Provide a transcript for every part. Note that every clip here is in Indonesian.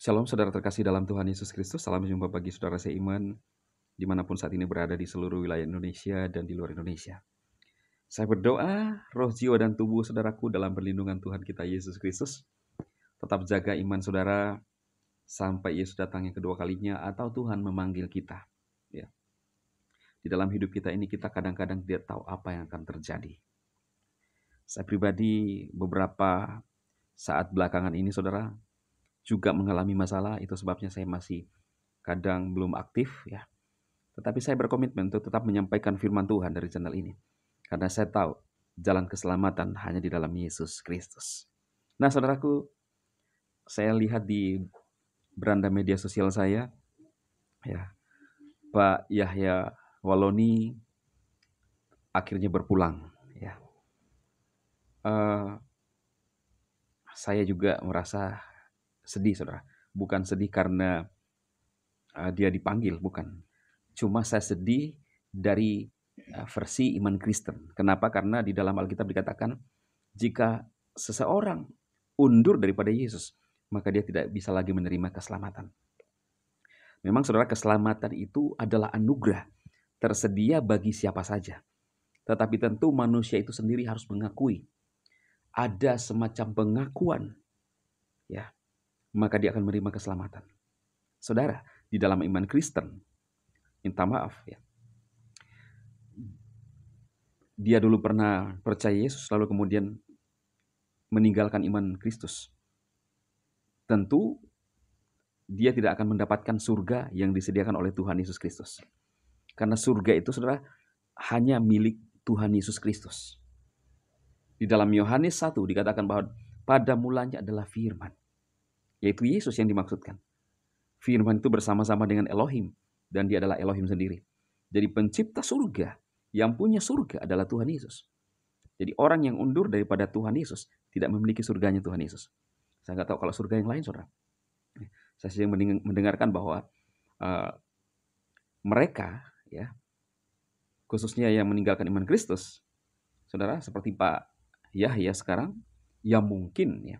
Shalom saudara terkasih dalam Tuhan Yesus Kristus, salam jumpa bagi saudara seiman dimanapun saat ini berada di seluruh wilayah Indonesia dan di luar Indonesia. Saya berdoa, roh, jiwa, dan tubuh saudaraku dalam perlindungan Tuhan kita Yesus Kristus. Tetap jaga iman saudara sampai Yesus datang yang kedua kalinya atau Tuhan memanggil kita. Ya. Di dalam hidup kita ini kita kadang-kadang tidak tahu apa yang akan terjadi. Saya pribadi beberapa saat belakangan ini saudara juga mengalami masalah, itu sebabnya saya masih kadang belum aktif ya. Tetapi saya berkomitmen untuk tetap menyampaikan firman Tuhan dari channel ini. Karena saya tahu jalan keselamatan hanya di dalam Yesus Kristus. Nah saudaraku, saya lihat di beranda media sosial saya, ya, Pak Yahya Waloni akhirnya berpulang. Ya. Saya juga merasa sedih saudara. Bukan sedih karena dia dipanggil, bukan. Cuma saya sedih dari versi iman Kristen. Kenapa? Karena di dalam Alkitab dikatakan, jika seseorang undur daripada Yesus, maka dia tidak bisa lagi menerima keselamatan. Memang saudara, keselamatan itu adalah anugerah, tersedia bagi siapa saja. Tetapi tentu manusia itu sendiri harus mengakui. Ada semacam pengakuan, ya, maka dia akan menerima keselamatan. Saudara, di dalam iman Kristen, minta maaf ya, dia dulu pernah percaya Yesus, lalu kemudian meninggalkan iman Kristus. Tentu dia tidak akan mendapatkan surga yang disediakan oleh Tuhan Yesus Kristus. Karena surga itu saudara hanya milik Tuhan Yesus Kristus. Di dalam Yohanes 1 dikatakan bahwa pada mulanya adalah firman. Yaitu Yesus yang dimaksudkan. Firman itu bersama-sama dengan Elohim. Dan dia adalah Elohim sendiri. Jadi pencipta surga, yang punya surga adalah Tuhan Yesus. Jadi orang yang undur daripada Tuhan Yesus tidak memiliki surganya Tuhan Yesus. Saya nggak tahu kalau surga yang lain saudara. Saya sering mendengarkan bahwa mereka, ya, khususnya yang meninggalkan iman Kristus, saudara, seperti Pak Yahya sekarang, yang mungkin ya,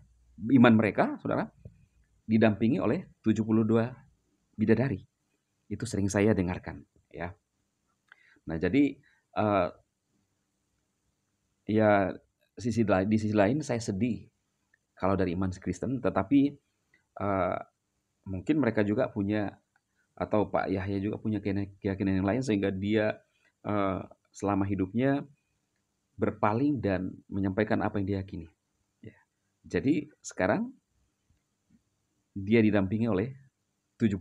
iman mereka, saudara, didampingi oleh 72 bidadari. Itu sering saya dengarkan, ya. Nah, jadi ya di sisi lain saya sedih kalau dari iman Kristen, tetapi mungkin mereka juga punya, atau Pak Yahya juga punya keyakinan yang lain sehingga dia selama hidupnya berpaling dan menyampaikan apa yang diyakini. Ya. Jadi sekarang dia didampingi oleh 72,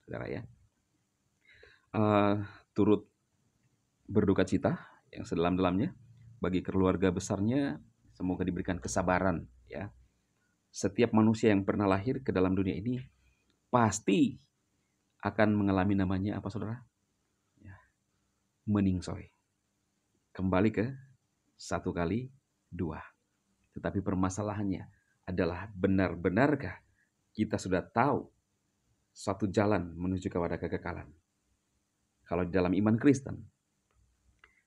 saudara ya. Turut berduka cita yang sedalam-dalamnya bagi keluarga besarnya, semoga diberikan kesabaran ya. Setiap manusia yang pernah lahir ke dalam dunia ini pasti akan mengalami namanya apa saudara? Ya, meningsoy. Kembali ke 1 kali 2. Tetapi permasalahannya adalah benar-benarkah kita sudah tahu suatu jalan menuju kepada kekekalan? Kalau di dalam iman Kristen,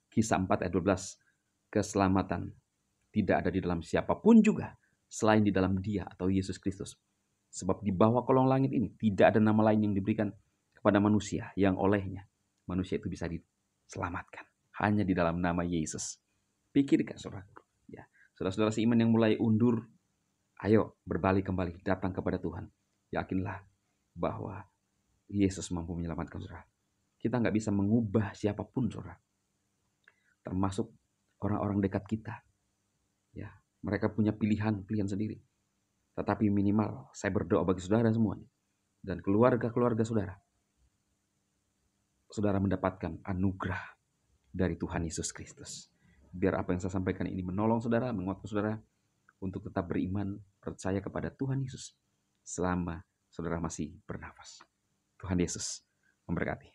Kisah 4 ayat 12, keselamatan tidak ada di dalam siapapun juga selain di dalam Dia atau Yesus Kristus. Sebab di bawah kolong langit ini tidak ada nama lain yang diberikan kepada manusia yang olehnya manusia itu bisa diselamatkan. Hanya di dalam nama Yesus. Pikirkan saudara. Ya, saudara-saudara seiman yang mulai undur, ayo berbalik kembali, datang kepada Tuhan. Yakinlah bahwa Yesus mampu menyelamatkan saudara. Kita nggak bisa mengubah siapapun saudara. Termasuk orang-orang dekat kita. Ya, mereka punya pilihan sendiri. Tetapi minimal saya berdoa bagi saudara semuanya dan keluarga-keluarga saudara. Saudara mendapatkan anugerah dari Tuhan Yesus Kristus. Biar apa yang saya sampaikan ini menolong saudara, menguatkan saudara untuk tetap beriman, percaya kepada Tuhan Yesus selama saudara masih bernafas. Tuhan Yesus memberkati.